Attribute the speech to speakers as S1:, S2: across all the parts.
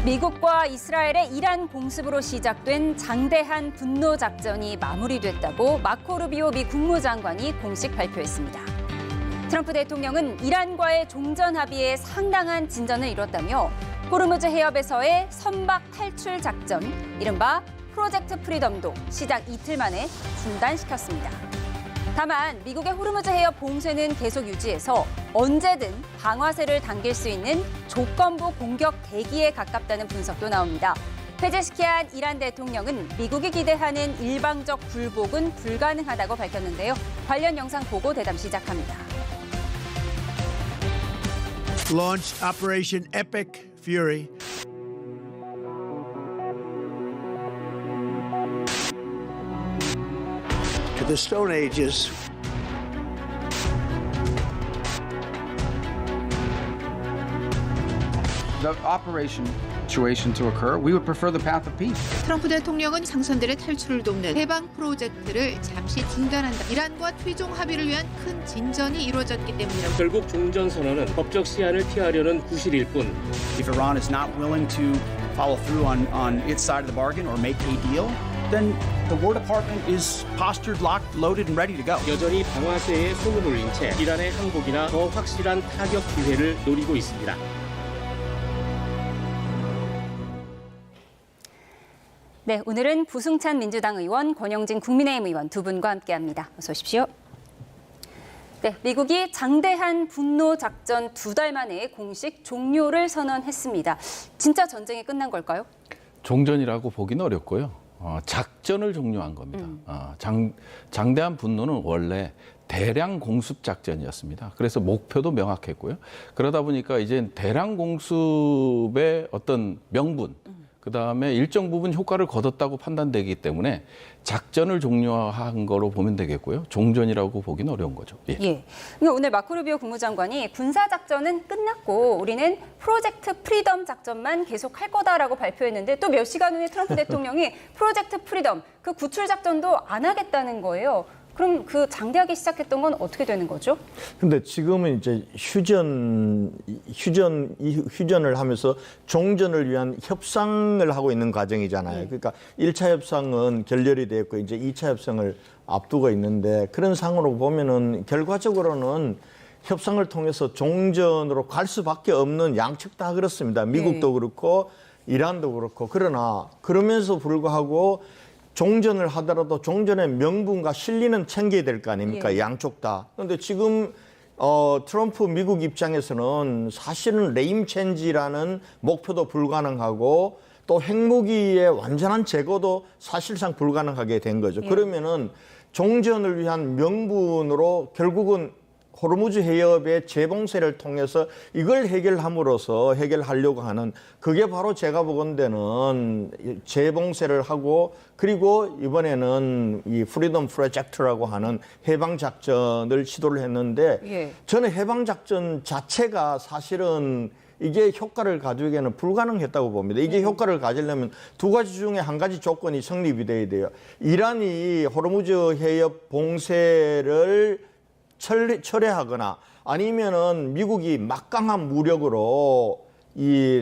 S1: 미국과 이스라엘의 이란 공습으로 시작된 장대한 분노 작전이 마무리됐다고 마코 루비오 미 국무장관이 공식 발표했습니다. 트럼프 대통령은 이란과의 종전 합의에 상당한 진전을 이뤘다며 호르무즈 해협에서의 선박 탈출 작전, 이른바 프로젝트 프리덤도 시작 이틀 만에 중단시켰습니다. 다만 미국의 호르무즈 해협 봉쇄는 계속 유지해서 언제든 방아쇠를 당길 수 있는 조건부 공격 대기에 가깝다는 분석도 나옵니다. 페제시키안 이란 대통령은 미국이 기대하는 일방적 굴복은 불가능하다고 밝혔는데요. 관련 영상 보고 대담 시작합니다.
S2: Launch Operation Epic Fury. To the Stone Ages.
S3: The operation situation to occur, we would prefer the path of peace.
S4: 트럼프 대통령은 장선들의 탈출을 돕는 해방 프로젝트를 잠시 중단한다. 이란과 최종 합의를 위한 큰 진전이 이루어졌기 때문이라고.
S5: 결국 종전 선언은 법적 시한을 피하려는 구실일 뿐.
S6: If Iran is not willing to follow through on its side of the bargain or make a deal, then the War Department is postured, locked, loaded, and ready to go.
S5: 여전히 방아쇠에 손을 올린 채 이란의 항복이나 더 확실한 타격 기회를 노리고 있습니다.
S1: 네, 오늘은 부승찬 민주당 의원, 권영진 국민의힘 의원 두 분과 함께합니다. 어서 오십시오. 네, 미국이 장대한 분노 작전 2달 만에 공식 종료를 선언했습니다. 진짜 전쟁이 끝난 걸까요?
S7: 종전이라고 보기는 어렵고요. 작전을 종료한 겁니다. 장대한 분노는 원래 대량 공습 작전이었습니다. 그래서 목표도 명확했고요. 그러다 보니까 이제 대량 공습의 어떤 명분, 그다음에 일정 부분 효과를 거뒀다고 판단되기 때문에 작전을 종료한 거로 보면 되겠고요. 종전이라고 보기는 어려운 거죠. 예.
S1: 그러니까 오늘 마코 루비오 국무장관이 군사작전은 끝났고 우리는 프로젝트 프리덤 작전만 계속할 거다라고 발표했는데 또 몇 시간 후에 트럼프 대통령이 프로젝트 프리덤, 그 구출 작전도 안 하겠다는 거예요. 그럼 그 장대하게 시작했던 건 어떻게 되는 거죠?
S8: 근데 지금은 이제 휴전을 하면서 종전을 위한 협상을 하고 있는 과정이잖아요. 그러니까 1차 협상은 결렬이 됐고 이제 2차 협상을 앞두고 있는데 그런 상으로 보면은 결과적으로는 협상을 통해서 종전으로 갈 수밖에 없는 양측 다 그렇습니다. 미국도 그렇고 이란도 그렇고. 그러나 그러면서 불구하고 종전을 하더라도 종전의 명분과 실리는 챙겨야 될 거 아닙니까? 양쪽 다. 그런데 지금 트럼프 미국 입장에서는 사실은 레임 체인지라는 목표도 불가능하고 또 핵무기의 완전한 제거도 사실상 불가능하게 된 거죠. 그러면은 종전을 위한 명분으로 결국은 호르무즈 해협의 재봉쇄를 통해서 이걸 해결하려고 하는 그게 바로 제가 보건대는 재봉쇄를 하고 그리고 이번에는 이 프리덤 프로젝트라고 하는 해방작전을 시도를 했는데 저는 해방작전 자체가 사실은 이게 효과를 가지기에는 불가능했다고 봅니다. 이게 효과를 가지려면 두 가지 중에 한 가지 조건이 성립이 돼야 돼요. 이란이 호르무즈 해협 봉쇄를 철회하거나 아니면은 미국이 막강한 무력으로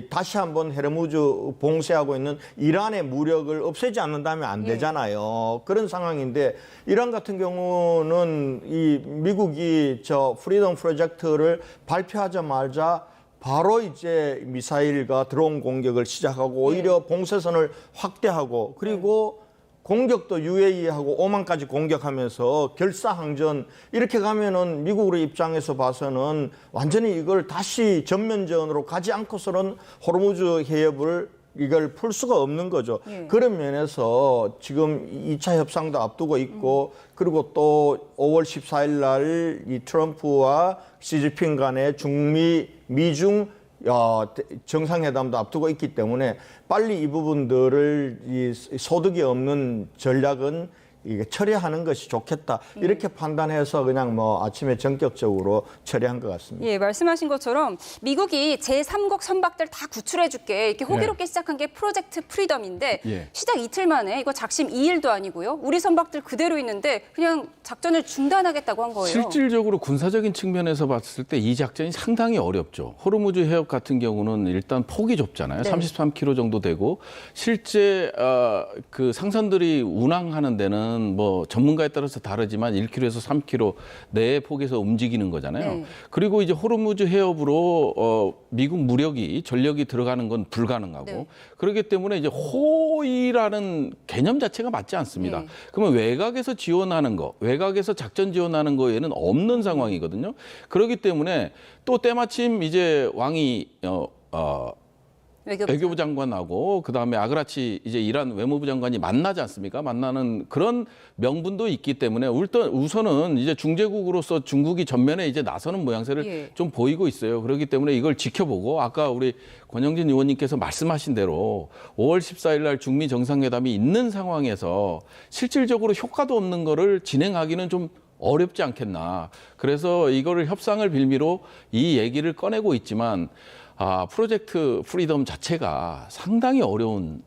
S8: 다시 한번 호르무즈 봉쇄하고 있는 이란의 무력을 없애지 않는다면 안 되잖아요. 그런 상황인데 이란 같은 경우는 이 미국이 저 프리덤 프로젝트를 발표하자마자 바로 이제 미사일과 드론 공격을 시작하고 오히려 봉쇄선을 확대하고 그리고 공격도 UAE하고 오만까지 공격하면서 결사항전 이렇게 가면은 미국 입장에서 봐서는 완전히 이걸 다시 전면전으로 가지 않고서는 호르무즈 해협을 이걸 풀 수가 없는 거죠. 그런 면에서 지금 2차 협상도 앞두고 있고 그리고 또 5월 14일 날 이 트럼프와 시진핑 간의 미중 정상회담도 앞두고 있기 때문에 빨리 이 부분들을 이 소득이 없는 전략은 이게 처리하는 것이 좋겠다 이렇게 판단해서 그냥 뭐 아침에 전격적으로 처리한 것 같습니다.
S1: 예, 말씀하신 것처럼 미국이 제3국 선박들 다 구출해줄게 이렇게 호기롭게 시작한 게 프로젝트 프리덤인데
S7: 예.
S1: 시작 이틀 만에 이거 작심 2일도 아니고요. 우리 선박들 그대로 있는데 그냥 작전을 중단하겠다고 한 거예요.
S7: 실질적으로 군사적인 측면에서 봤을 때 이 작전이 상당히 어렵죠. 호르무즈 해협 같은 경우는 일단 폭이 좁잖아요.
S1: 네.
S7: 33km 정도 되고 실제 그 상선들이 운항하는 데는 뭐 전문가에 따라서 다르지만 1km에서 3km 내의 폭에서 움직이는 거잖아요.
S1: 네.
S7: 그리고 이제 호르무즈 해협으로 미국 무력이 전력이 들어가는 건 불가능하고
S1: 네.
S7: 그렇기 때문에 이제 호위라는 개념 자체가 맞지 않습니다.
S1: 네.
S7: 그러면 외곽에서 지원하는 거, 외곽에서 작전 지원하는 거에는 없는 상황이거든요. 그렇기 때문에 또 때마침 이제 왕이 외교부 장관하고 그다음에 아그라치 이제 이란 외무부 장관이 만나지 않습니까? 만나는 그런 명분도 있기 때문에 우선은 이제 중재국으로서 중국이 전면에 이제 나서는 모양새를
S1: 예.
S7: 좀 보이고 있어요. 그렇기 때문에 이걸 지켜보고 아까 우리 권영진 의원님께서 말씀하신 대로 5월 14일 날 중미 정상회담이 있는 상황에서 실질적으로 효과도 없는 거를 진행하기는 좀 어렵지 않겠나. 그래서 이거를 협상을 빌미로 이 얘기를 꺼내고 있지만 프로젝트 프리덤 자체가 상당히 어려운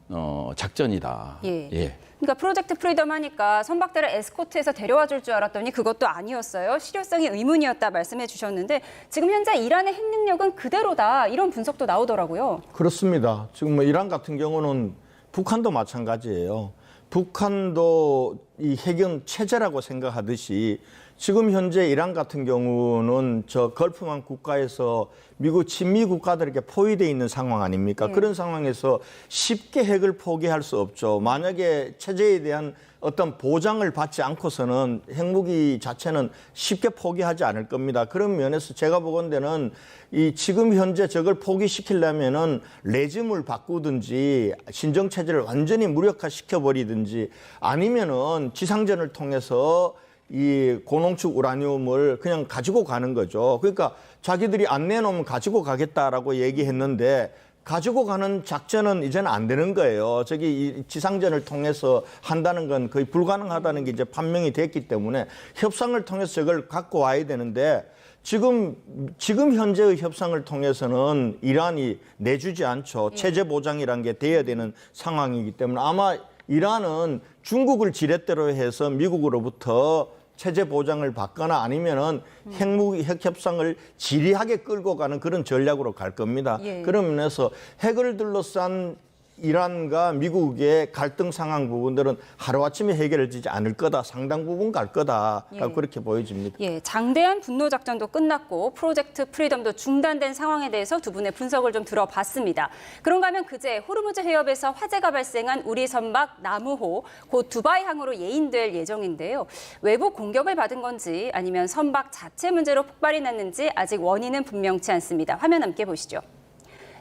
S7: 작전이다.
S1: 예.
S7: 예.
S1: 그러니까 프로젝트 프리덤 하니까 선박들을 에스코트해서 데려와 줄 줄 알았더니 그것도 아니었어요. 실효성이 의문이었다 말씀해 주셨는데 지금 현재 이란의 핵 능력은 그대로다. 이런 분석도 나오더라고요.
S8: 그렇습니다. 지금 뭐 이란 같은 경우는 북한도 마찬가지예요. 북한도 이 핵은 체제라고 생각하듯이 지금 현재 이란 같은 경우는 저 걸프만 국가에서 미국 친미 국가들에게 포위되어 있는 상황 아닙니까? 그런 상황에서 쉽게 핵을 포기할 수 없죠. 만약에 체제에 대한 어떤 보장을 받지 않고서는 핵무기 자체는 쉽게 포기하지 않을 겁니다. 그런 면에서 제가 보건대는 이 지금 현재 저걸 포기시키려면은 레짐을 바꾸든지 신정 체제를 완전히 무력화시켜 버리든지 아니면은 지상전을 통해서 이 고농축 우라늄을 그냥 가지고 가는 거죠. 그러니까 자기들이 안 내놓으면 가지고 가겠다라고 얘기했는데 가지고 가는 작전은 이제는 안 되는 거예요. 저기 이 지상전을 통해서 한다는 건 거의 불가능하다는 게 이제 판명이 됐기 때문에 협상을 통해서 저걸 갖고 와야 되는데 지금 현재의 협상을 통해서는 이란이 내주지 않죠. 체제 보장이라는 게 돼야 되는 상황이기 때문에 아마 이란은 중국을 지렛대로 해서 미국으로부터 체제 보장을 받거나 아니면은 핵 협상을 지리하게 끌고 가는 그런 전략으로 갈 겁니다.
S1: 예.
S8: 그런 면에서 핵을 둘러싼 이란과 미국의 갈등 상황 부분들은 하루아침에 해결되지 않을 거다. 상당 부분 갈 거다.
S1: 예.
S8: 그렇게 보여집니다.
S1: 예, 장대한 분노 작전도 끝났고 프로젝트 프리덤도 중단된 상황에 대해서 두 분의 분석을 좀 들어봤습니다. 그런가 하면 그제 호르무즈 해협에서 화재가 발생한 우리 선박 나무호 곧 두바이항으로 예인될 예정인데요. 외부 공격을 받은 건지 아니면 선박 자체 문제로 폭발이 났는지 아직 원인은 분명치 않습니다. 화면 함께 보시죠.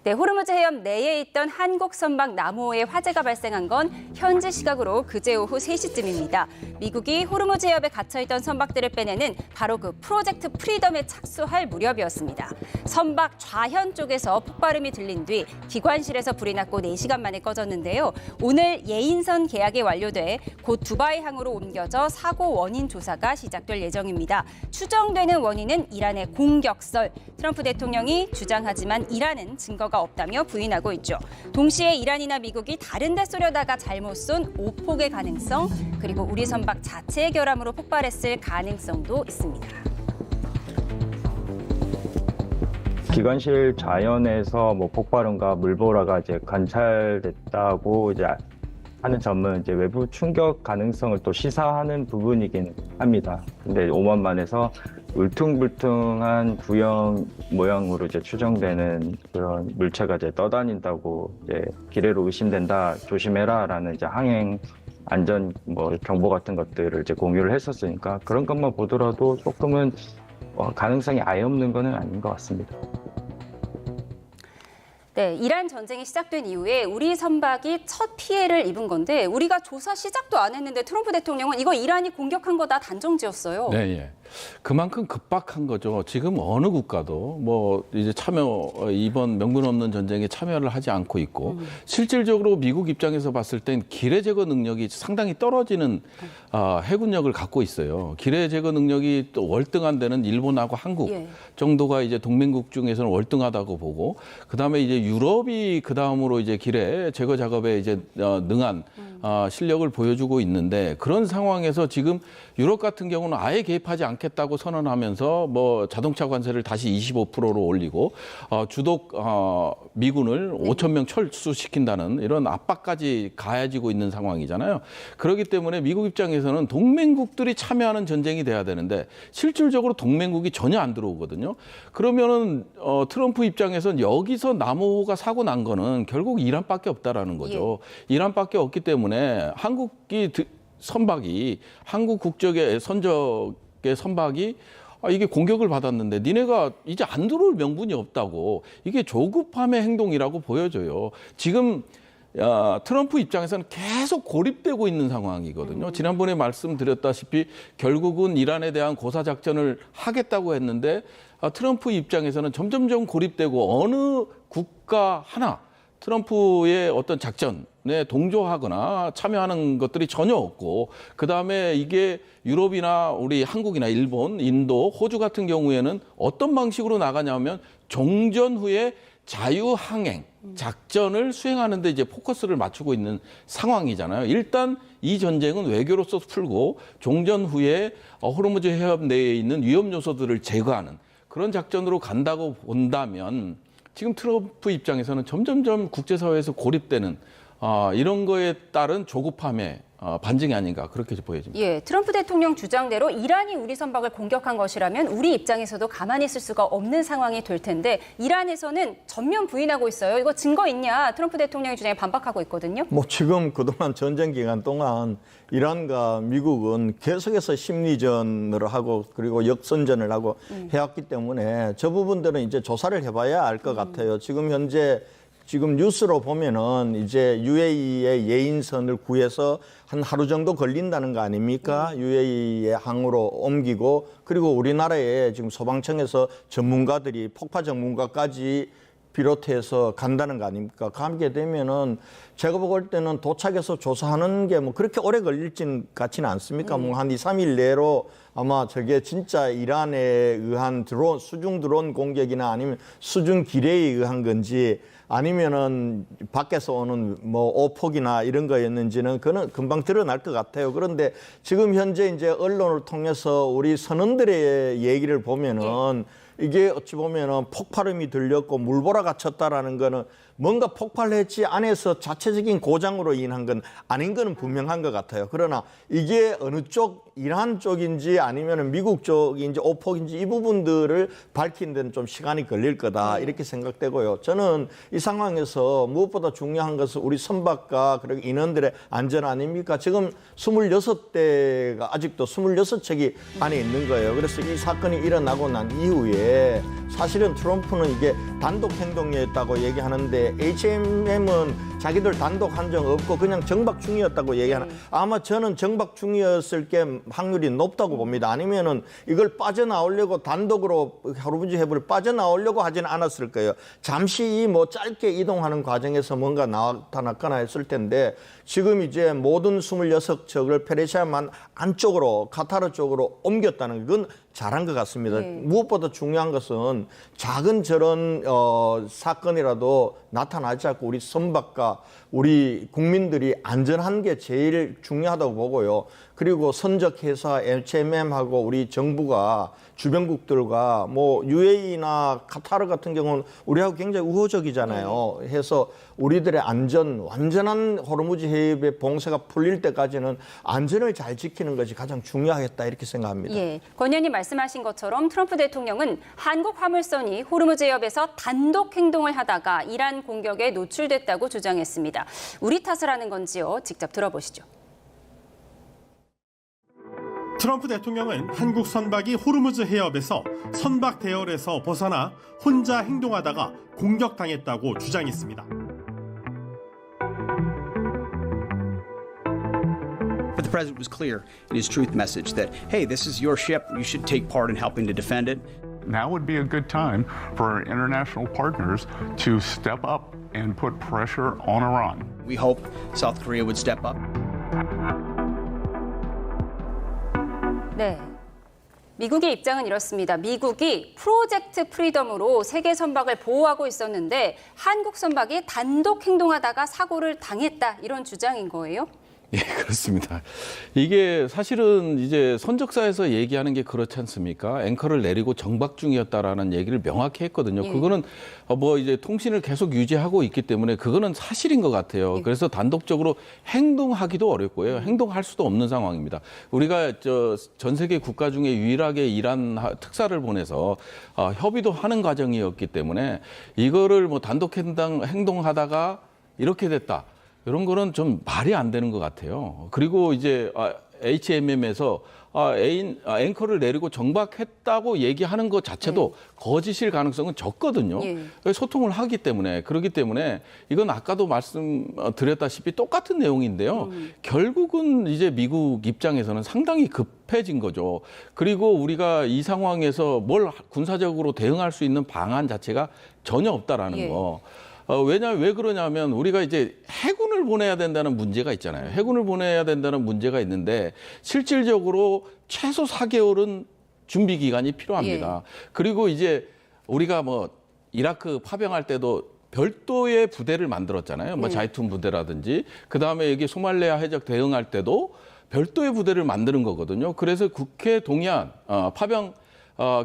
S1: 네, 호르무즈 해협 내에 있던 한국 선박 나무호에 화재가 발생한 건 현지 시각으로 그제 오후 3시쯤입니다. 미국이 호르무즈 해협에 갇혀있던 선박들을 빼내는 바로 그 프로젝트 프리덤에 착수할 무렵이었습니다. 선박 좌현 쪽에서 폭발음이 들린 뒤 기관실에서 불이 났고 4시간 만에 꺼졌는데요. 오늘 예인선 계약이 완료돼 곧 두바이항으로 옮겨져 사고 원인 조사가 시작될 예정입니다. 추정되는 원인은 이란의 공격설. 트럼프 대통령이 주장하지만 이란은 증거가 없다며 부인하고 있죠. 동시에 이란이나 미국이 다른 데 쏘려다가 잘못 쏜 오폭의 가능성, 그리고 우리 선박 자체의 결함으로 폭발했을 가능성도 있습니다.
S9: 기관실 좌연에서 뭐 폭발음과 물보라가 이제 관찰됐다고 이제 하는 점은 이제 외부 충격 가능성을 또 시사하는 부분이긴 합니다. 근데 오만만에서 울퉁불퉁한 구형 모양으로 이제 추정되는 그런 물체가 이제 떠다닌다고 이제 기뢰로 의심된다, 조심해라라는 이제 항행 안전 뭐 정보 같은 것들을 이제 공유를 했었으니까 그런 것만 보더라도 조금은 가능성이 아예 없는 거는 아닌 것 같습니다.
S1: 네, 이란 전쟁이 시작된 이후에 우리 선박이 첫 피해를 입은 건데 우리가 조사 시작도 안 했는데 트럼프 대통령은 이거 이란이 공격한 거다 단정지었어요.
S7: 네, 예. 그만큼 급박한 거죠. 지금 어느 국가도 뭐 이제 이번 명분 없는 전쟁에 참여를 하지 않고 있고 실질적으로 미국 입장에서 봤을 땐 기뢰 제거 능력이 상당히 떨어지는 해군력을 갖고 있어요. 기뢰 제거 능력이 또 월등한 데는 일본하고 한국 정도가 이제 동맹국 중에서는 월등하다고 보고 그다음에 이제 유럽이 그다음으로 이제 기뢰 제거 작업에 이제 능한 실력을 보여주고 있는데 그런 상황에서 지금 유럽 같은 경우는 아예 개입하지 않겠다고 선언하면서 뭐 자동차 관세를 다시 25%로 올리고 주독 미군을 5천 명 철수시킨다는 이런 압박까지 가해지고 있는 상황이잖아요. 그렇기 때문에 미국 입장에서는 동맹국들이 참여하는 전쟁이 돼야 되는데 실질적으로 동맹국이 전혀 안 들어오거든요. 그러면은 트럼프 입장에서는 여기서 남호가 사고 난 거는 결국 이란밖에 없다라는 거죠. 이란밖에 없기 때문에 한국이 선박이 한국 국적의 선적의 선박이 이게 공격을 받았는데 니네가 이제 안 들어올 명분이 없다고 이게 조급함의 행동이라고 보여져요. 지금 트럼프 입장에서는 계속 고립되고 있는 상황이거든요. 지난번에 말씀드렸다시피 결국은 이란에 대한 고사작전을 하겠다고 했는데 트럼프 입장에서는 점점점 고립되고 어느 국가 하나 트럼프의 어떤 작전에 동조하거나 참여하는 것들이 전혀 없고 그다음에 이게 유럽이나 우리 한국이나 일본, 인도, 호주 같은 경우에는 어떤 방식으로 나가냐면 종전 후에 자유항행 작전을 수행하는 데 이제 포커스를 맞추고 있는 상황이잖아요. 일단 이 전쟁은 외교로서 풀고 종전 후에 호르무즈 해협 내에 있는 위험 요소들을 제거하는 그런 작전으로 간다고 본다면 지금 트럼프 입장에서는 점점점 국제사회에서 고립되는 이런 거에 따른 조급함의 반증이 아닌가 그렇게 보여집니다.
S1: 예, 트럼프 대통령 주장대로 이란이 우리 선박을 공격한 것이라면 우리 입장에서도 가만히 있을 수가 없는 상황이 될 텐데 이란에서는 전면 부인하고 있어요. 이거 증거 있냐? 트럼프 대통령의 주장에 반박하고 있거든요.
S8: 뭐 지금 그동안 전쟁 기간 동안 이란과 미국은 계속해서 심리전을 하고 그리고 역선전을 하고 해왔기 때문에 저 부분들은 이제 조사를 해봐야 알 것 같아요. 지금 현재 지금 뉴스로 보면은 이제 UAE의 예인선을 구해서 한 하루 정도 걸린다는 거 아닙니까? UAE의 항으로 옮기고 그리고 우리나라에 지금 소방청에서 전문가들이 폭파 전문가까지 비롯해서 간다는 거 아닙니까? 가게 되면은 제가 볼 때는 도착해서 조사하는 게 뭐 그렇게 오래 걸릴진 같지는 않습니까? 뭐 한 2, 3일 내로 아마 저게 진짜 이란에 의한 드론, 수중 드론 공격이나 아니면 수중 기뢰에 의한 건지 아니면은 밖에서 오는 뭐 오폭이나 이런 거였는지는 그는 금방 드러날 것 같아요. 그런데 지금 현재 이제 언론을 통해서 우리 선원들의 얘기를 보면은 이게 어찌 보면은 폭발음이 들렸고 물보라가 쳤다라는 거는 뭔가 폭발했지 안에서 자체적인 고장으로 인한 건 아닌 거는 분명한 것 같아요. 그러나 이게 어느 쪽 이란 쪽인지 아니면 미국 쪽인지 오폭인지 이 부분들을 밝히는 데는 좀 시간이 걸릴 거다 이렇게 생각되고요. 저는 이 상황에서 무엇보다 중요한 것은 우리 선박과 그리고 인원들의 안전 아닙니까? 지금 26대가 아직도 26척이 안에 있는 거예요. 그래서 이 사건이 일어나고 난 이후에 사실은 트럼프는 이게 단독 행동이었다고 얘기하는데 HMM은 자기들 단독 한 적 없고 그냥 정박 중이었다고 얘기하는 아마 저는 정박 중이었을 게 확률이 높다고 봅니다. 아니면은 이걸 빠져나오려고 단독으로 호르무즈 해협을 빠져나오려고 하지는 않았을 거예요. 잠시 뭐 짧게 이동하는 과정에서 뭔가 나타났거나 했을 텐데 지금 이제 모든 26척을 페르시아만 안쪽으로 카타르 쪽으로 옮겼다는 건 잘한 것 같습니다. 무엇보다 중요한 것은 작은 저런 사건이라도 나타나지 않고 우리 선박과 우리 국민들이 안전한 게 제일 중요하다고 보고요. 그리고 선적회사 HMM하고 우리 정부가 주변국들과 뭐 UAE나 카타르 같은 경우는 우리하고 굉장히 우호적이잖아요. 해서 우리들의 안전, 완전한 호르무즈 해협의 봉쇄가 풀릴 때까지는 안전을 잘 지키는 것이 가장 중요하겠다 이렇게 생각합니다.
S1: 예, 권 의원님 말씀하신 것처럼 트럼프 대통령은 한국 화물선이 호르무즈 해협에서 단독 행동을 하다가 이란 공격에 노출됐다고 주장했습니다. 우리 탓을 하는 건지요? 직접 들어보시죠.
S10: 트럼프 대통령은 한국 선박이 호르무즈 해협에서 선박 대열에서 벗어나 혼자 행동하다가 공격당했다고 주장했습니다.
S6: But the president was clear in his truth message that, hey, this is your ship. You should take part in helping to defend it.
S11: Now would be a good time for our international partners to step up and put pressure on Iran.
S6: We hope South Korea would step up.
S1: 네. 미국의 입장은 이렇습니다. 미국이 프로젝트 프리덤으로 세계 선박을 보호하고 있었는데 한국 선박이 단독 행동하다가 사고를 당했다. 이런 주장인 거예요?
S7: 예, 그렇습니다. 이게 사실은 이제 선적사에서 얘기하는 게 그렇지 않습니까? 앵커를 내리고 정박 중이었다라는 얘기를 명확히 했거든요.
S1: 예.
S7: 그거는 뭐 이제 통신을 계속 유지하고 있기 때문에 그거는 사실인 것 같아요.
S1: 예.
S7: 그래서 단독적으로 행동하기도 어렵고요. 행동할 수도 없는 상황입니다. 우리가 전 세계 국가 중에 유일하게 이란 특사를 보내서 협의도 하는 과정이었기 때문에 이거를 뭐 단독 행동하다가 이렇게 됐다. 이런 거는 좀 말이 안 되는 것 같아요. 그리고 이제 HMM에서 앵커를 내리고 정박했다고 얘기하는 것 자체도 거짓일 가능성은 적거든요. 소통을 하기 때문에. 그렇기 때문에 이건 아까도 말씀드렸다시피 똑같은 내용인데요. 결국은 이제 미국 입장에서는 상당히 급해진 거죠. 그리고 우리가 이 상황에서 뭘 군사적으로 대응할 수 있는 방안 자체가 전혀 없다라는 거. 왜 그러냐면 우리가 이제 해군을 보내야 된다는 문제가 있잖아요. 해군을 보내야 된다는 문제가 있는데 실질적으로 최소 4개월은 준비 기간이 필요합니다. 그리고 이제 우리가 뭐 이라크 파병할 때도 별도의 부대를 만들었잖아요. 뭐 자이툰 부대라든지 그다음에 여기 소말레아 해적 대응할 때도 별도의 부대를 만드는 거거든요. 그래서 국회 동의안, 파병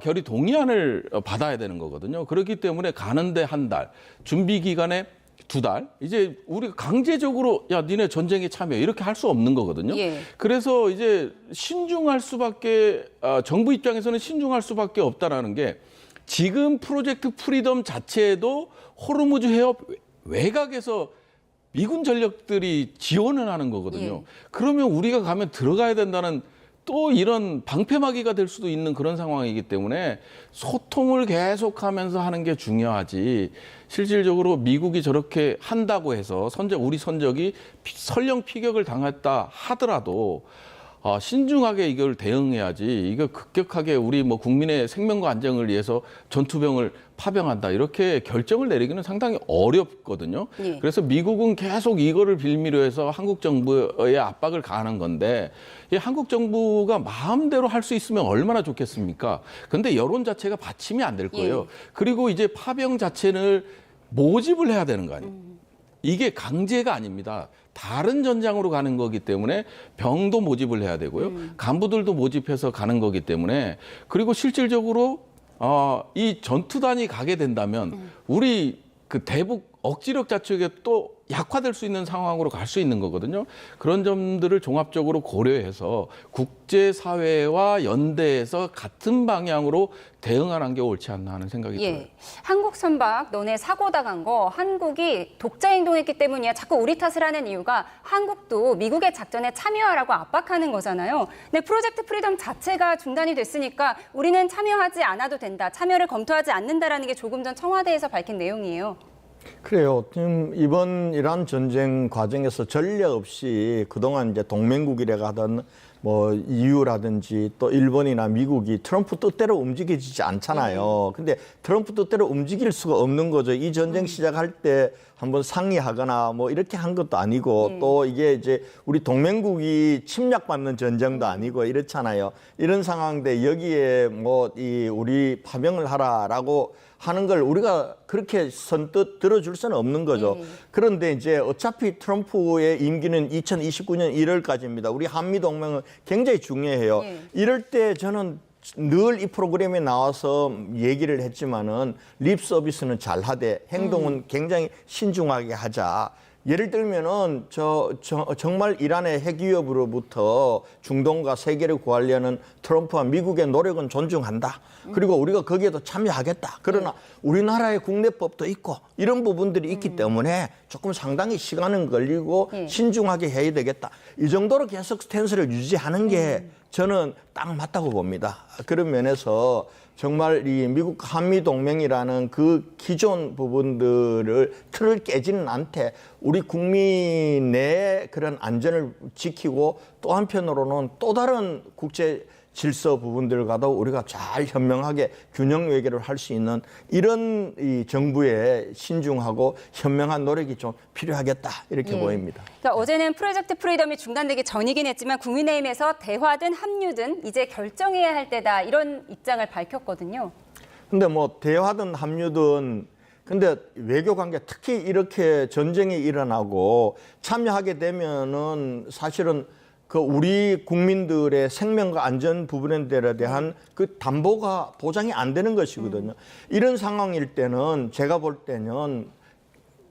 S7: 결의 동의안을 받아야 되는 거거든요. 그렇기 때문에 가는데 한 달, 준비 기간에 2달, 이제 우리가 강제적으로 야 니네 전쟁에 참여해 이렇게 할 수 없는 거거든요. 그래서 이제 신중할 수밖에 정부 입장에서는 신중할 수밖에 없다라는 게 지금 프로젝트 프리덤 자체에도 호르무즈 해협 외곽에서 미군 전력들이 지원을 하는 거거든요. 그러면 우리가 가면 들어가야 된다는 또 이런 방패막이가 될 수도 있는 그런 상황이기 때문에 소통을 계속하면서 하는 게 중요하지. 실질적으로 미국이 저렇게 한다고 해서 우리 선적이 설령 피격을 당했다 하더라도 신중하게 이걸 대응해야지. 이거 급격하게 우리 뭐 국민의 생명과 안정을 위해서 전투병을 파병한다 이렇게 결정을 내리기는 상당히 어렵거든요. 그래서 미국은 계속 이거를 빌미로 해서 한국 정부에 압박을 가하는 건데 이 한국 정부가 마음대로 할 수 있으면 얼마나 좋겠습니까? 그런데 여론 자체가 받침이 안 될 거예요. 그리고 이제 파병 자체를 모집을 해야 되는 거 아니에요. 이게 강제가 아닙니다. 다른 전장으로 가는 거기 때문에 병도 모집을 해야 되고요. 간부들도 모집해서 가는 거기 때문에 그리고 실질적으로 이 전투단이 가게 된다면 우리 그 대북 억지력 자체가 또 약화될 수 있는 상황으로 갈 수 있는 거거든요. 그런 점들을 종합적으로 고려해서 국제사회와 연대해서 같은 방향으로 대응하는 게 옳지 않나 하는 생각이 들어요.
S1: 한국 선박 너네 사고 당한 거 한국이 독자 행동했기 때문이야. 자꾸 우리 탓을 하는 이유가 한국도 미국의 작전에 참여하라고 압박하는 거잖아요. 근데 프로젝트 프리덤 자체가 중단이 됐으니까 우리는 참여하지 않아도 된다. 참여를 검토하지 않는다라는 게 조금 전 청와대에서 밝힌 내용이에요.
S8: 그래요. 지금 이번 이란 전쟁 과정에서 전례 없이 그동안 이제 동맹국이라 하던 뭐 EU라든지 또 일본이나 미국이 트럼프 뜻대로 움직여지지 않잖아요. 근데 트럼프 뜻대로 움직일 수가 없는 거죠. 이 전쟁 시작할 때 한번 상의하거나 뭐 이렇게 한 것도 아니고 또 이게 이제 우리 동맹국이 침략받는 전쟁도 아니고 이렇잖아요. 이런 상황인데 여기에 뭐 이 우리 파병을 하라라고 하는 걸 우리가 그렇게 선뜻 들어줄 수는 없는 거죠. 그런데 이제 어차피 트럼프의 임기는 2029년 1월까지입니다. 우리 한미동맹은 굉장히 중요해요. 이럴 때 저는 늘 이 프로그램에 나와서 얘기를 했지만은 립 서비스는 잘하되 행동은 굉장히 신중하게 하자. 예를 들면은 정말 이란의 핵 위협으로부터 중동과 세계를 구하려는 트럼프와 미국의 노력은 존중한다. 그리고 우리가 거기에도 참여하겠다. 그러나 우리나라의 국내법도 있고 이런 부분들이 있기 때문에 조금 상당히 시간은 걸리고 신중하게 해야 되겠다. 이 정도로 계속 스탠스를 유지하는 게 저는 딱 맞다고 봅니다. 그런 면에서 정말 이 미국 한미 동맹이라는 그 기존 부분들을 틀을 깨지는 않되 우리 국민의 그런 안전을 지키고 또 한편으로는 또 다른 국제 질서 부분들과도 우리가 잘 현명하게 균형 외교를 할 수 있는 이런 이 정부의 신중하고 현명한 노력이 좀 필요하겠다 이렇게 보입니다.
S1: 그러니까 어제는 프로젝트 프리덤이 중단되기 전이긴 했지만 국민의힘에서 대화든 합류든 이제 결정해야 할 때다 이런 입장을 밝혔거든요.
S8: 근데 뭐 대화든 합류든 근데 외교 관계 특히 이렇게 전쟁이 일어나고 참여하게 되면은 사실은 그 우리 국민들의 생명과 안전 부분들에 대한 그 담보가 보장이 안 되는 것이거든요. 이런 상황일 때는 제가 볼 때는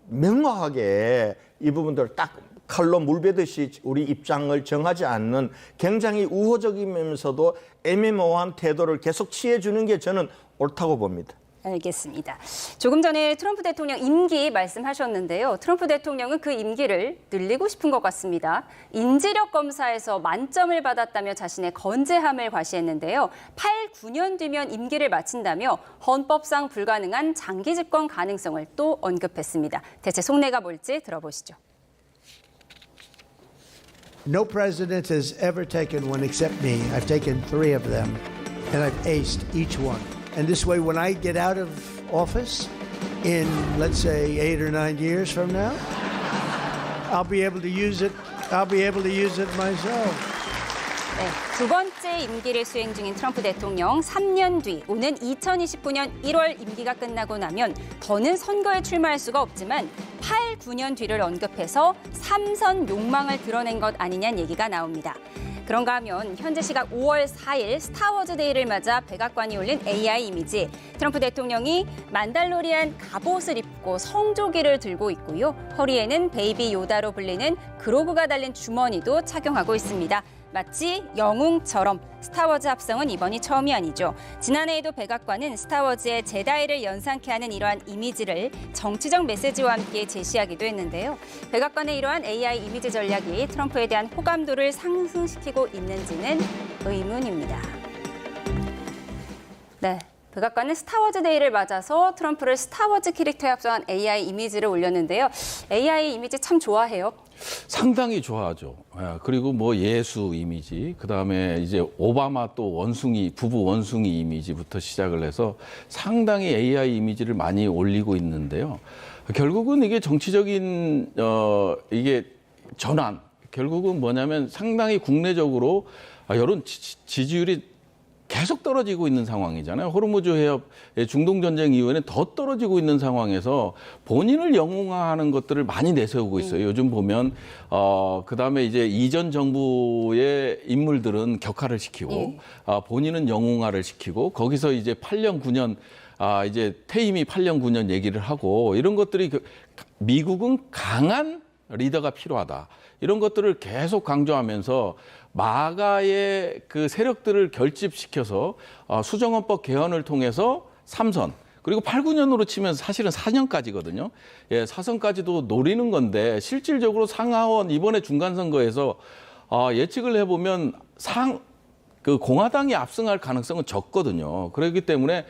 S8: 명확하게 이 부분들을 딱 칼로 물베듯이 우리 입장을 정하지 않는 굉장히 우호적이면서도 애매모호한 태도를 계속 취해주는 게 저는 옳다고 봅니다.
S1: 알겠습니다. 조금 전에 트럼프 대통령 임기 말씀하셨는데요. 트럼프 대통령은 그 임기를 늘리고 싶은 것 같습니다. 인지력 검사에서 만점을 받았다며 자신의 건재함을 과시했는데요. 8, 9년 뒤면 임기를 마친다며 헌법상 불가능한 장기 집권 가능성을 또 언급했습니다. 대체 속내가 뭘지 들어보시죠.
S2: No president has ever taken one except me. I've taken 3 of them, and I've aced each one. And this way, when I get out of office in, let's say, 8 or 9 years from now, I'll be able to use it. I'll be able to use it myself.
S1: 네, 두 번째 임기를 수행 중인 트럼프 대통령 3년 뒤 오는 2029년 1월 임기가 끝나고 나면 더는 선거에 출마할 수가 없지만 8, 9년 뒤를 언급해서 3선 욕망을 드러낸 것 아니냐는 얘기가 나옵니다. 그런가 하면 현재 시각 5월 4일 스타워즈 데이를 맞아 백악관이 올린 AI 이미지. 트럼프 대통령이 만달로리안 갑옷을 입고 성조기를 들고 있고요. 허리에는 베이비 요다로 불리는 그로브가 달린 주머니도 착용하고 있습니다. 마치 영웅처럼 스타워즈 합성은 이번이 처음이 아니죠. 지난해에도 백악관은 스타워즈의 제다이를 연상케 하는 이러한 이미지를 정치적 메시지와 함께 제시하기도 했는데요. 백악관의 이러한 AI 이미지 전략이 트럼프에 대한 호감도를 상승시키고 있는지는 의문입니다. 네. 백악관은 스타워즈 데이를 맞아서 트럼프를 스타워즈 캐릭터에 합성한 AI 이미지를 올렸는데요. AI 이미지 참 좋아해요.
S7: 상당히 좋아하죠. 그리고 뭐 예수 이미지, 그다음에 이제 오바마 또 원숭이, 부부 원숭이 이미지부터 시작을 해서 상당히 AI 이미지를 많이 올리고 있는데요. 결국은 이게 정치적인 이게 전환, 결국은 뭐냐면 상당히 국내적으로 여론 지지율이 계속 떨어지고 있는 상황이잖아요. 호르무즈 해협의 중동 전쟁 이후에는 더 떨어지고 있는 상황에서 본인을 영웅화하는 것들을 많이 내세우고 있어요. 요즘 보면 그다음에 이제 이전 정부의 인물들은 격하를 시키고 본인은 영웅화를 시키고 거기서 이제 8년 9년 이제 퇴임이 8년 9년 얘기를 하고 이런 것들이 미국은 강한 리더가 필요하다. 이런 것들을 계속 강조하면서 마가의 그 세력들을 결집시켜서 수정헌법 개헌을 통해서 3선 그리고 8, 9년으로 치면 사실은 4년까지거든요. 예, 4선까지도 노리는 건데 실질적으로 상하원 이번에 중간선거에서 예측을 해보면 그 공화당이 압승할 가능성은 적거든요. 그렇기 때문에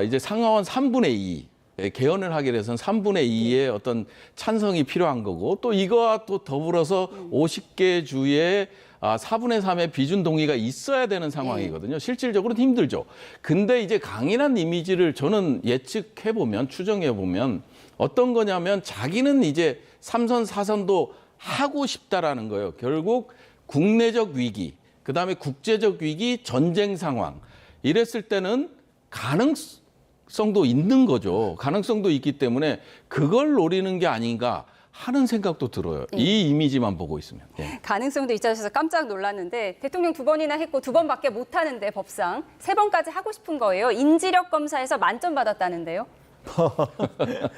S7: 이제 상하원 3분의 2 개헌을 하게 돼서는 3분의 2의 어떤 찬성이 필요한 거고 또 이거와 또 더불어서 50개 주의 4분의 3의 비준 동의가 있어야 되는 상황이거든요. 실질적으로는 힘들죠. 근데 이제 강인한 이미지를 저는 예측해보면 추정해보면 어떤 거냐면 자기는 이제 3선, 4선도 하고 싶다라는 거예요. 결국 국내적 위기, 그다음에 국제적 위기, 전쟁 상황 이랬을 때는 가능성도 있는 거죠. 가능성도 있기 때문에 그걸 노리는 게 아닌가 하는 생각도 들어요. 이 이미지만 보고 있으면. 예.
S1: 가능성도 있어서 깜짝 놀랐는데 대통령 2번이나 했고 2번밖에 못 하는데 법상 3번까지 하고 싶은 거예요. 인지력 검사에서 만점 받았다는데요.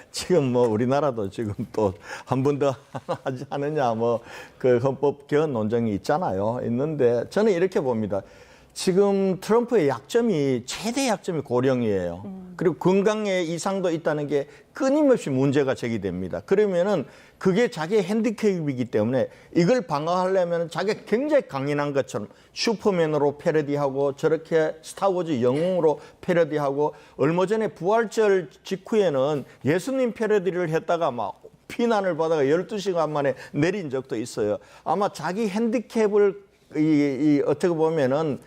S8: 지금 뭐 우리나라도 지금 또 한 번 더 하지 않느냐 뭐 그 헌법 개헌 논쟁이 있잖아요. 있는데 저는 이렇게 봅니다. 지금 트럼프의 약점이 최대 약점이 고령이에요. 그리고 건강에 이상도 있다는 게 끊임없이 문제가 제기됩니다. 그러면은 그게 자기의 핸디캡이기 때문에 이걸 방어하려면 자기가 굉장히 강인한 것처럼 슈퍼맨으로 패러디하고 저렇게 스타워즈 영웅으로 패러디하고 얼마 전에 부활절 직후에는 예수님 패러디를 했다가 막 피난을 받아가 12시간 만에 내린 적도 있어요. 아마 자기 핸디캡을 어떻게 보면은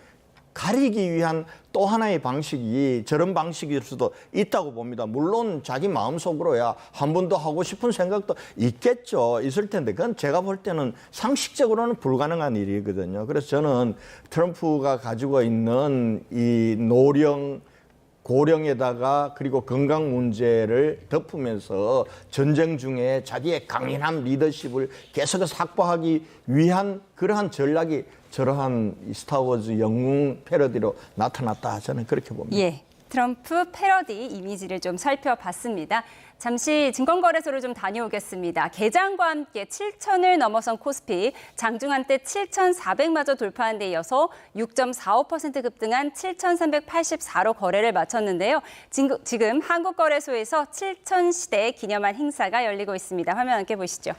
S8: 가리기 위한 또 하나의 방식이 저런 방식일 수도 있다고 봅니다. 물론 자기 마음속으로야 한 번 더 하고 싶은 생각도 있겠죠. 있을 텐데 그건 제가 볼 때는 상식적으로는 불가능한 일이거든요. 그래서 저는 트럼프가 가지고 있는 이 노령 고령에다가 그리고 건강 문제를 덮으면서 전쟁 중에 자기의 강인한 리더십을 계속해서 확보하기 위한 그러한 전략이 저러한 스타워즈 영웅 패러디로 나타났다. 저는 그렇게 봅니다.
S1: 예, 트럼프 패러디 이미지를 좀 살펴봤습니다. 잠시 증권거래소를 좀 다녀오겠습니다. 개장과 함께 7,000을 넘어선 코스피, 장중 한때 7,400마저 돌파한 데 이어서 6.45% 급등한 7,384로 거래를 마쳤는데요. 지금 한국거래소에서 7,000시대 기념한 행사가 열리고 있습니다. 화면 함께 보시죠.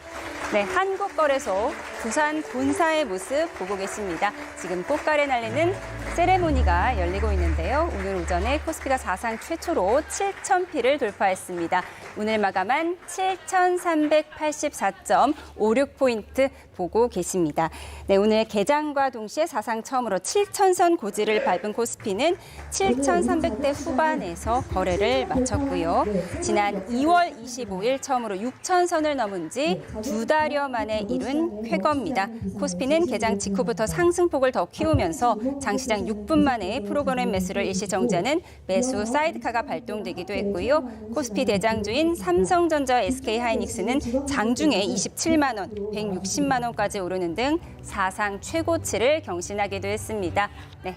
S1: 네, 한국거래소 부산 본사의 모습 보고 계십니다. 지금 꽃가래 날리는 세레모니가 열리고 있는데요. 오늘 오전에 코스피가 사상 최초로 7,000피를 돌파했습니다. 오늘 마감한 7,384.56포인트 보고 계십니다. 네, 오늘 개장과 동시에 사상 처음으로 7,000선 고지를 밟은 코스피는 7,300대 후반에서 거래를 마쳤고요. 지난 2월 25일 처음으로 6,000선을 넘은 지 2달여 만에 이룬 쾌거입니다. 코스피는 개장 직후부터 상승폭을 더 키우면서 장시장 6분 만에 프로그램 매수를 일시 정지하는 매수 사이드카가 발동되기도 했고요. 코스피 대장주인 삼성전자, SK하이닉스는 장중에 27만 원, 160만 원까지 오르는 등 사상 최고치를 경신하기도 했습니다. 네,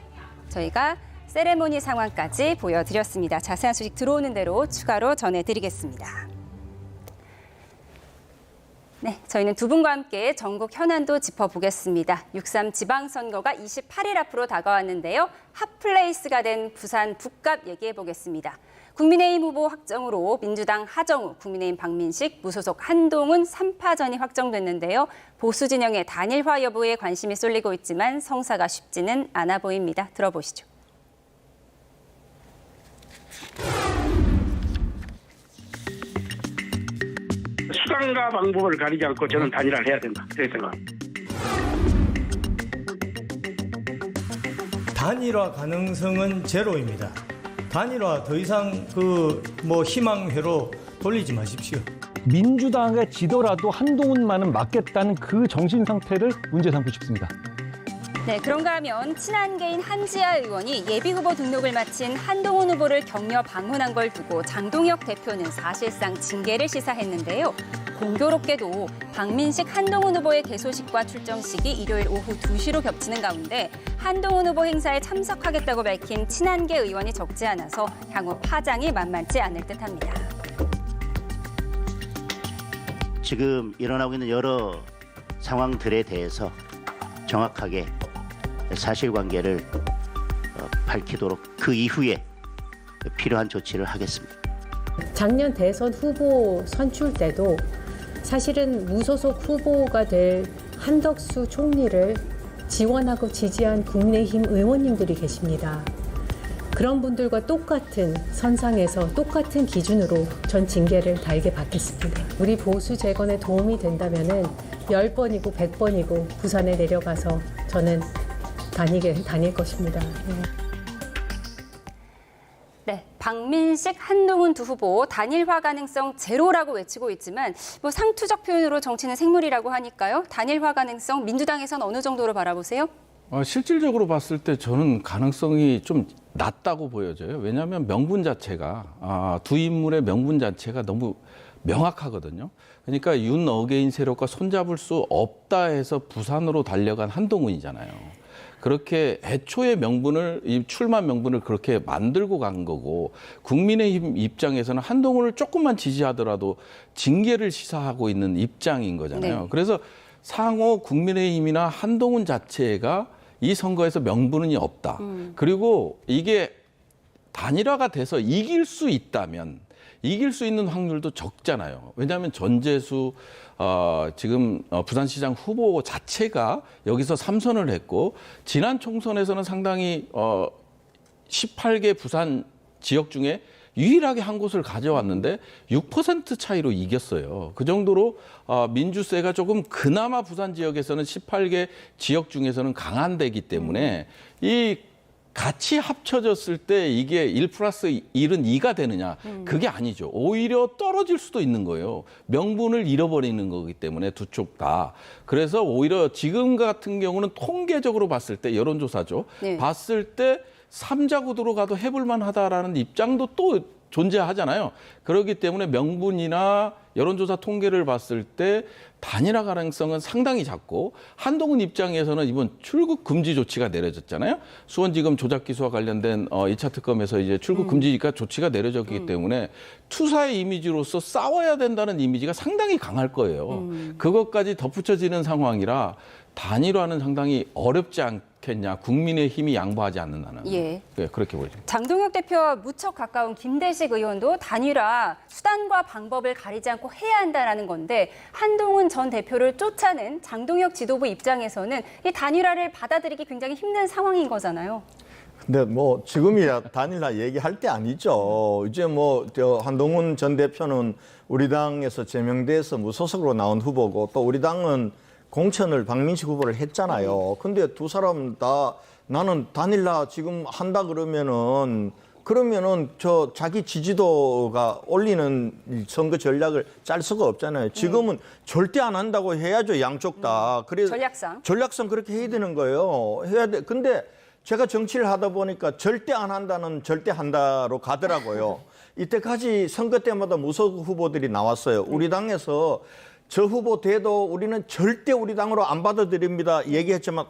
S1: 저희가 세레모니 상황까지 보여드렸습니다. 자세한 소식 들어오는 대로 추가로 전해드리겠습니다. 네, 저희는 두 분과 함께 전국 현안도 짚어보겠습니다. 6.3 지방선거가 28일 앞으로 다가왔는데요. 핫플레이스가 된 부산 북갑 얘기해보겠습니다. 국민의힘 후보 확정으로 민주당 하정우, 국민의힘 박민식, 무소속 한동훈 3파전이 확정됐는데요. 보수 진영의 단일화 여부에 관심이 쏠리고 있지만 성사가 쉽지는 않아 보입니다. 들어보시죠.
S12: 수단과 방법을 가리지 않고 저는 단일화를 해야 된다. 그렇게 생각합니다.
S13: 단일화 가능성은 제로입니다. 단일화 더 이상 희망회로 돌리지 마십시오.
S14: 민주당에 지더라도 한동훈만은 맞겠다는 그 정신 상태를 문제 삼고 싶습니다.
S1: 네, 그런가 하면 친한계인 한지아 의원이 예비후보 등록을 마친 한동훈 후보를 격려 방문한 걸 두고 장동혁 대표는 사실상 징계를 시사했는데요. 공교롭게도 박민식 한동훈 후보의 개소식과 출정식이 일요일 오후 2시로 겹치는 가운데 한동훈 후보 행사에 참석하겠다고 밝힌 친한계 의원이 적지 않아서 향후 파장이 만만치 않을 듯합니다.
S15: 지금 일어나고 있는 여러 상황들에 대해서 정확하게 사실관계를 밝히도록 그 이후에 필요한 조치를 하겠습니다.
S16: 작년 대선 후보 선출 때도 사실은 무소속 후보가 될 한덕수 총리를 지원하고 지지한 국민의힘 의원님들이 계십니다. 그런 분들과 똑같은 선상에서 똑같은 기준으로 전 징계를 달게 받겠습니다. 우리 보수 재건에 도움이 된다면은 10번이고 100번이고 부산에 내려가서 저는 다닐 것입니다.
S1: 네, 박민식, 한동훈 두 후보 단일화 가능성 제로라고 외치고 있지만 상투적 표현으로 정치는 생물이라고 하니까요. 단일화 가능성 민주당에선 어느 정도로 바라보세요?
S7: 실질적으로 봤을 때 저는 가능성이 좀 낮다고 보여져요. 왜냐하면 명분 자체가 두 인물의 명분 자체가 너무 명확하거든요. 그러니까 윤 어게인 세력과 손잡을 수 없다 해서 부산으로 달려간 한동훈이잖아요. 그렇게 애초에 출마 명분을 그렇게 만들고 간 거고, 국민의힘 입장에서는 한동훈을 조금만 지지하더라도 징계를 시사하고 있는 입장인 거잖아요.
S1: 네.
S7: 그래서 상호 국민의힘이나 한동훈 자체가 이 선거에서 명분이 없다. 그리고 이게 단일화가 돼서 이길 수 있다면 이길 수 있는 확률도 적잖아요. 왜냐하면 전재수 지금 부산시장 후보 자체가 여기서 3선을 했고 지난 총선에서는 상당히 18개 부산 지역 중에 유일하게 한 곳을 가져왔는데 6% 차이로 이겼어요. 그 정도로 민주세가 조금 그나마 부산 지역에서는 18개 지역 중에서는 강한 데기 때문에 이 같이 합쳐졌을 때 이게 1+1은 2가 되느냐? 그게 아니죠. 오히려 떨어질 수도 있는 거예요. 명분을 잃어버리는 거기 때문에 두 쪽 다. 그래서 오히려 지금 같은 경우는 통계적으로 봤을 때 여론조사죠. 네. 봤을 때 3자 구도로 가도 해볼만 하다라는 입장도 또 존재하잖아요. 그렇기 때문에 명분이나 여론조사 통계를 봤을 때 단일화 가능성은 상당히 작고 한동훈 입장에서는 이번 출국 금지 조치가 내려졌잖아요. 수원지검 조작 기소와 관련된 2차 특검에서 이제 출국 금지가 조치가 내려졌기 때문에 투사의 이미지로서 싸워야 된다는 이미지가 상당히 강할 거예요. 그것까지 덧붙여지는 상황이라 단일화는 상당히 어렵지 않겠냐. 국민의 힘이 양보하지 않는 한은. 예. 네, 그렇게 보입니다.
S1: 장동혁 대표와 무척 가까운 김대식 의원도 단일화 수단과 방법을 가리지 않고 해야 한다라는 건데 한동훈 전 대표를 쫓아낸 장동혁 지도부 입장에서는 이 단일화를 받아들이기 굉장히 힘든 상황인 거잖아요.
S8: 근데 뭐 지금이야 단일화 얘기할 때 아니죠. 이제 뭐 한동훈 전 대표는 우리 당에서 제명돼서 무소속으로 나온 후보고 또 우리 당은 공천을 박민식 후보를 했잖아요. 근데 두 사람 다 나는 단일화 지금 한다 그러면은 저 자기 지지도가 올리는 선거 전략을 짤 수가 없잖아요. 지금은 절대 안 한다고 해야죠. 양쪽 다. 그래서 전략상 그렇게 해야 되는 거예요. 해야 돼. 근데 제가 정치를 하다 보니까 절대 안 한다는 절대 한다로 가더라고요. 이때까지 선거 때마다 무소속 후보들이 나왔어요. 우리 당에서 저 후보 돼도 우리는 절대 우리 당으로 안 받아들입니다. 얘기했지만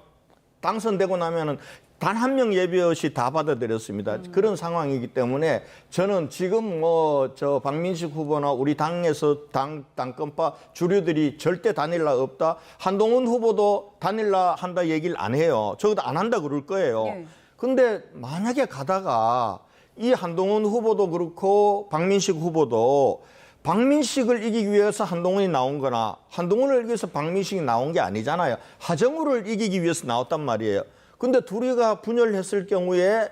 S8: 당선되고 나면은 단 한 명 예비 없이 다 받아들였습니다. 그런 상황이기 때문에 저는 지금 저 박민식 후보나 우리 당에서 당권파 주류들이 절대 단일화 없다. 한동훈 후보도 단일화 한다 얘기를 안 해요. 적어도 안 한다 그럴 거예요. 근데 만약에 가다가 이 한동훈 후보도 그렇고 박민식 후보도 박민식을 이기기 위해서 한동훈이 나온 거나 한동훈을 이기기 위해서 박민식이 나온 게 아니잖아요. 하정우를 이기기 위해서 나왔단 말이에요. 근데 둘이가 분열했을 경우에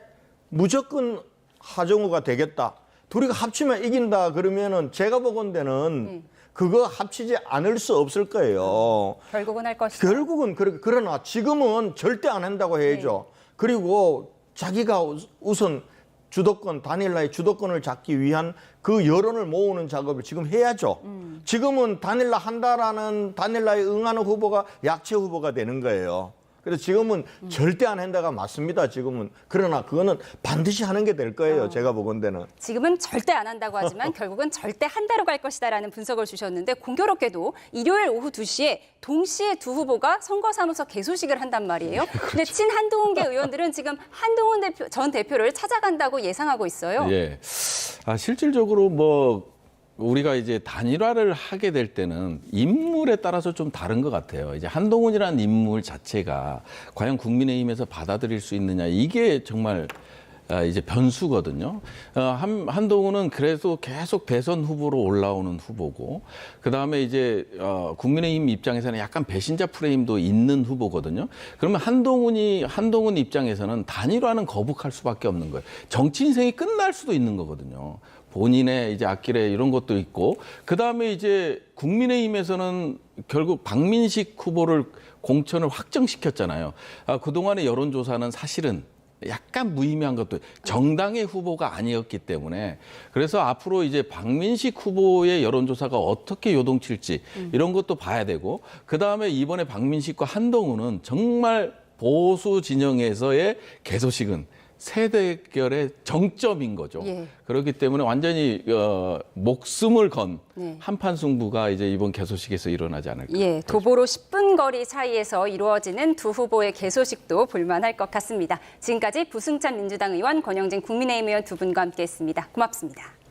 S8: 무조건 하정우가 되겠다. 둘이가 합치면 이긴다 그러면은 제가 보건대는 그거 합치지 않을 수 없을 거예요.
S1: 결국은 할 것이다.
S8: 결국은 그러나 지금은 절대 안 한다고 해야죠. 그리고 자기가 우선 주도권, 단일화의 주도권을 잡기 위한 그 여론을 모으는 작업을 지금 해야죠. 지금은 단일화 한다라는 단일화에 응하는 후보가 약체 후보가 되는 거예요. 그래서 지금은 절대 안 한다가 맞습니다. 지금은. 그러나 그거는 반드시 하는 게 될 거예요. 제가 보건대는.
S1: 지금은 절대 안 한다고 하지만 결국은 절대 한다로 갈 것이다라는 분석을 주셨는데 공교롭게도 일요일 오후 2시에 동시에 두 후보가 선거사무소 개소식을 한단 말이에요. 근데 친한동훈계 의원들은 지금 한동훈 전 대표를 찾아간다고 예상하고 있어요.
S7: 예. 실질적으로 우리가 이제 단일화를 하게 될 때는 인물에 따라서 좀 다른 것 같아요. 이제 한동훈이라는 인물 자체가 과연 국민의힘에서 받아들일 수 있느냐 이게 정말 이제 변수거든요. 한동훈은 그래도 계속 대선 후보로 올라오는 후보고, 그 다음에 이제 국민의힘 입장에서는 약간 배신자 프레임도 있는 후보거든요. 그러면 한동훈 입장에서는 단일화는 거북할 수밖에 없는 거예요. 정치 인생이 끝날 수도 있는 거거든요. 본인의 이제 앞길에 이런 것도 있고, 그 다음에 이제 국민의힘에서는 결국 박민식 후보를 공천을 확정시켰잖아요. 그동안의 여론조사는 사실은 약간 무의미한 것도 정당의 후보가 아니었기 때문에, 그래서 앞으로 이제 박민식 후보의 여론조사가 어떻게 요동칠지 이런 것도 봐야 되고, 그 다음에 이번에 박민식과 한동훈은 정말 보수 진영에서의 개소식은 세대결의 정점인 거죠. 예. 그렇기 때문에 완전히 목숨을 건 한판 승부가 이제 이번 개소식에서 일어나지 않을까.
S1: 예, 도보로 10분 거리 사이에서 이루어지는 두 후보의 개소식도 볼만할 것 같습니다. 지금까지 부승찬 민주당 의원, 권영진 국민의힘 의원 두 분과 함께했습니다. 고맙습니다.